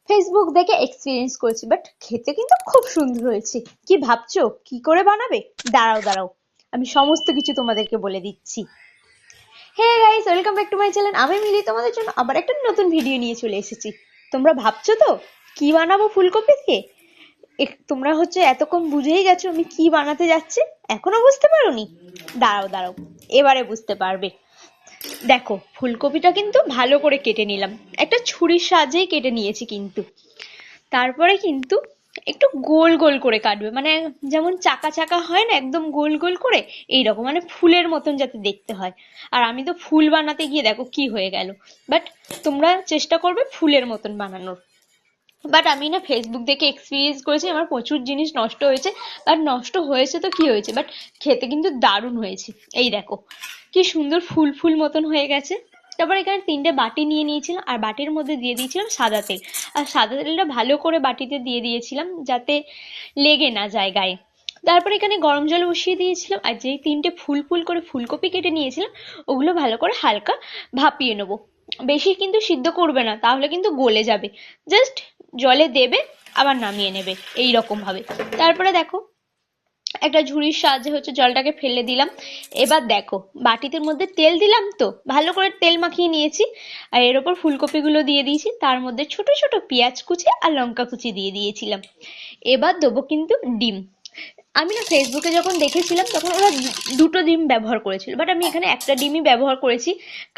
Facebook দেখে experience করেছি, but খেতে কিন্তু খুব সুন্দর হয়েছে। কি ভাবছো কি করে বানাবে? দাঁড়াও দাঁড়াও, আমি সমস্ত কিছু তোমাদেরকে বলে দিচ্ছি। Hey guys, welcome back to my channel. আমি মিলি তোমাদের জন্য আবার একটা নতুন ভিডিও নিয়ে চলে এসেছি। তোমরা ভাবছো তো কি বানাবো ফুলকপি দিয়ে? তোমরা হচ্ছে এতক্ষণ বুঝেই গেছো আমি কি বানাতে যাচ্ছি, এখনো বুঝতে পারোনি? দাঁড়াও দাঁড়াও, এবারে বুঝতে পারবে। দেখো, ফুলকপিটা কিন্তু ভালো করে কেটে নিলাম, একটা ছুরির সাহায্যেই কেটে নিয়েছি কিন্তু। তারপরে কিন্তু একটু গোল গোল করে কাটবে, মানে যেমন চাকা চাকা হয় না, একদম গোল গোল করে, এইরকম মানে ফুলের মতন যাতে দেখতে হয়। আর আমি তো ফুল বানাতে গিয়ে দেখো কি হয়ে গেল। বাট তোমরা চেষ্টা করবে ফুলের মতন বানানোর। বাট আমি না ফেসবুক দেখে এক্সপিরিয়েন্স করেছি, আমার প্রচুর জিনিস নষ্ট হয়েছে। বাট নষ্ট হয়েছে তো কি হয়েছে, বাট খেতে কিন্তু দারুণ হয়েছে। এই দেখো কি সুন্দর ফুল ফুল মতন হয়ে গেছে। তারপর এখানে 3টে বাটি নিয়ে নিয়েছিলাম, আর বাটির মধ্যে দিয়ে দিয়েছিলাম সাদা তেল। আর সাদা তেলটা ভালো করে বাটিতে দিয়ে দিয়েছিলাম যাতে লেগে না যায় গায়ে। তারপর এখানে গরম জল বসিয়ে দিয়েছিলাম, আর যেই 3টে ফুল ফুল করে ফুলকপি কেটে নিয়েছিলাম ওগুলো ভালো করে হালকা ভাপিয়ে নেবো। বেশি কিন্তু সিদ্ধ করবে না, তাহলে কিন্তু গলে যাবে। জাস্ট জলে দেবে, আবার নামিয়ে নেবে এই রকম ভাবে। তারপরে দেখো একটা ঝুড়ির সাহায্যে হচ্ছে জলটাকে ফেলে দিলাম। এবার দেখো বাটিতে মধ্যে তেল দিলাম, তো ভালো করে তেল মাখিয়ে নিয়েছি। আর এর ওপর ফুলকপিগুলো দিয়ে দিয়েছি, তার মধ্যে ছোট ছোট পেঁয়াজ কুচি আর লঙ্কা কুচি দিয়ে দিয়েছিলাম। এবার দেবো কিন্তু ডিম। আমি না ফেসবুকে যখন দেখেছিলাম তখন ওরা দুটো ডিম ব্যবহার করেছিল, বাট আমি এখানে একটা ডিমই ব্যবহার করেছি।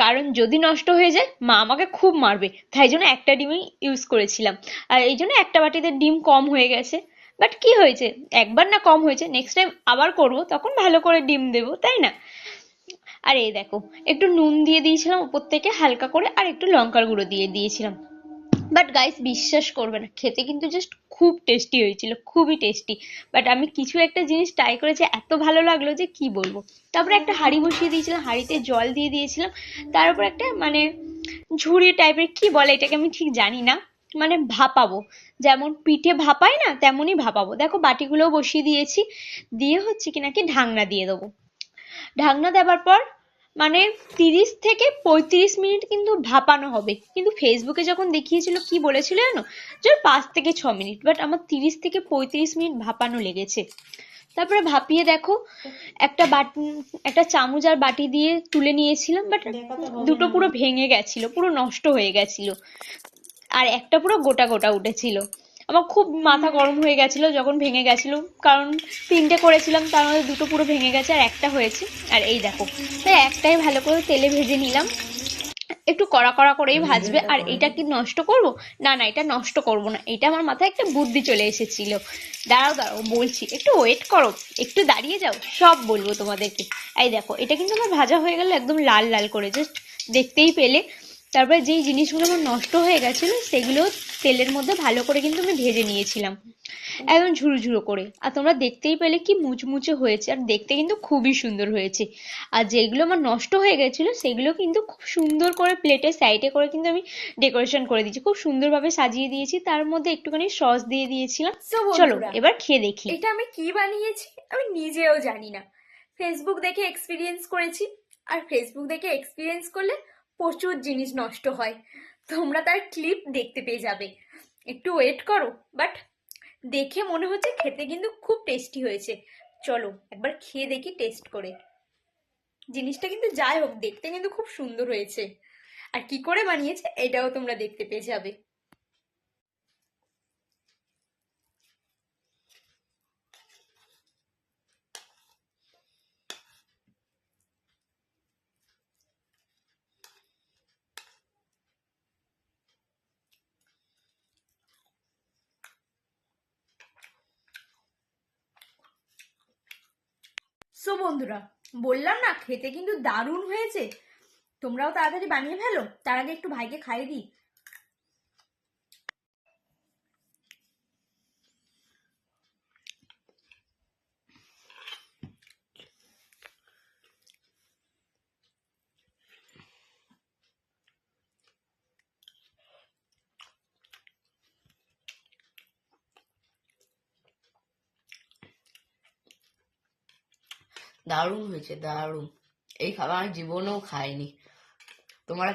কারণ যদি নষ্ট হয়ে যায় মা আমাকে খুব মারবে, তাই জন্য একটা ডিমই ইউজ করেছিলাম। আর এই জন্য একটা বাটিতে ডিম কম হয়ে গেছে। বাট কি হয়েছে, একবার না কম হয়েছে, নেক্সট টাইম আবার করব, তখন ভালো করে ডিম দেবো, তাই না? আর এই দেখো একটু নুন দিয়ে দিয়েছিলাম উপর থেকে হালকা করে, আর একটু লঙ্কার গুঁড়ো দিয়ে দিয়েছিলাম। বাট গাইস বিশ্বাস করবে না, খেতে কিন্তু জাস্ট খুব টেস্টি হয়েছিল, খুবই টেস্টি। বাট আমি কিছু একটা জিনিস ট্রাই করেছি, এত ভালো লাগলো যে কি বলবো। তারপরে একটা হাঁড়ি বসিয়ে দিয়েছিলাম, হাঁড়িতে জল দিয়ে দিয়েছিলাম। তার উপর একটা মানে ঝুড়ি টাইপের, কি বলে এটাকে আমি ঠিক জানি না, মানে ভাপাবো। যেমন পিঠে ভাপায় না, তেমনই ভাপাবো। দেখো বাটিগুলোও বসিয়ে দিয়েছি, দিয়ে হচ্ছে কি নাকি ঢাকনা দিয়ে দেবো। ঢাকনা দেওয়ার পর মানে 30 থেকে 35 মিনিট কিন্তু ভাপানো হবে। কিন্তু ফেসবুকে যখন দেখিয়েছিল কি বলেছিল জানো, যে 5 থেকে 6 মিনিট, বাট আমার 30 থেকে 35 মিনিট ভাপানো লেগেছে। তারপরে ভাপিয়ে দেখো একটা বাটি, একটা চামচ আর বাটি দিয়ে তুলে নিয়েছিলাম, বাট দুটো পুরো ভেঙে গেছিল, পুরো নষ্ট হয়ে গেছিল। আর একটা পুরো গোটা গোটা উঠেছিল। আমার খুব মাথা গরম হয়ে গেছিল যখন ভেঙে গেছিল, কারণ 3টে করেছিলাম, তার মধ্যে দুটো পুরো ভেঙে গেছে আর একটা হয়েছে। আর এই দেখো, তাই একটাই ভালো করে তেলে ভেজে নিলাম। একটু কড়া কড়া করেই ভাজবে। আর এটা কি নষ্ট করব? না না, এটা নষ্ট করব না, এটা আমার মাথায় একটা বুদ্ধি চলে এসেছিল। দাঁড়াও দাঁড়াও বলছি, একটু ওয়েট করো, একটু দাঁড়িয়ে যাও, সব বলবো তোমাদেরকে। এই দেখো এটা কিন্তু আমার ভাজা হয়ে গেল একদম লাল লাল করে, জাস্ট দেখতেই পেলে। তারপরে যেই জিনিসগুলো আমার নষ্ট হয়ে গেছিল সেগুলো তেলের মধ্যে ভালো করে কিন্তু আমি ভেজে নিয়েছিলাম, একদম ঝুরো ঝুরো করে। আর তোমরা দেখতেই পেলে কি মুচমুচে হয়েছে, আর দেখতে কিন্তু খুবই সুন্দর হয়েছে। আর যেগুলো আমার নষ্ট হয়ে গেছিল সেগুলো কিন্তু খুব সুন্দর করে প্লেটের সাইডে করে কিন্তু আমি ডেকোরেশন করে দিয়েছি, খুব সুন্দরভাবে সাজিয়ে দিয়েছি, তার মধ্যে একটুখানি সস দিয়ে দিয়েছিলাম। চলো এবার খেয়ে দেখি এটা আমি কি বানিয়েছি আমি নিজেও জানি না। ফেসবুক দেখে এক্সপিরিয়েন্স করেছি, আর ফেসবুক দেখে এক্সপিরিয়েন্স করলে প্রচুর জিনিস নষ্ট হয়। তোমরা তার ক্লিপ দেখতে পেয়ে যাবে, একটু ওয়েট করো। বাট দেখে মনে হচ্ছে খেতে কিন্তু খুব টেস্টি হয়েছে। চলো একবার খেয়ে দেখি টেস্ট করে। জিনিসটা কিন্তু যাই হোক দেখতে কিন্তু খুব সুন্দর হয়েছে, আর কি করে বানিয়েছে এটাও তোমরা দেখতে পেয়ে যাবে। সো বন্ধুরা, বললাম না খেতে কিন্তু দারুণ হয়েছে। তোমরাও তাড়াতাড়ি বানিয়ে ফেলো, তার আগে একটু ভাইকে খাইয়ে দিই। দারুণ হয়েছে, দারুণ। এই খাবার আমি জীবনেও খাইনি, তোমরা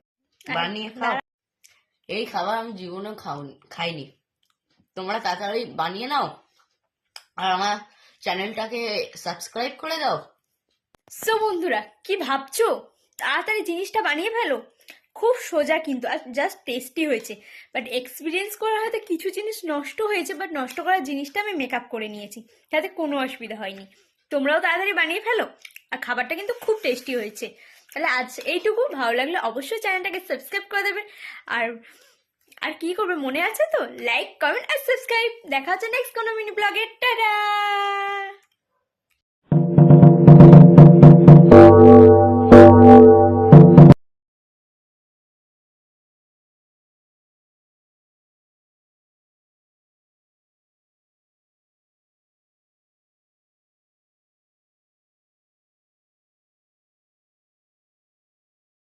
বানিয়ে খাও। এই খাবার আমি জীবনেও খাইনি। তোমরা তাড়াতাড়ি বানিয়ে নাও আর আমার চ্যানেলটাকে সাবস্ক্রাইব করে দাও। সো বন্ধুরা, কি ভাবছো? তাড়াতাড়ি জিনিসটা বানিয়ে ফেলো। খুব সোজা কিন্তু, আর জাস্ট টেস্টি হয়েছে। বাট এক্সপিরিয়েন্স করা হয়তো কিছু জিনিস নষ্ট হয়েছে, বাট নষ্ট করার জিনিসটা আমি মেকআপ করে নিয়েছি, তাতে কোনো অসুবিধা হয়নি। তোমরাও তাড়াতাড়ি বানিয়ে ফেলো, আর খাবারটা কিন্তু খুব টেস্টি হয়েছে। তাহলে আজ এইটুকু। ভালো লাগলে অবশ্যই চ্যানেলটাকে সাবস্ক্রাইব করে দেবে। আর আর কি করবে মনে আছে তো? লাইক, কমেন্ট আর সাবস্ক্রাইব। দেখা হচ্ছে নেক্সট কোনো মিনি ব্লগে। টাটা।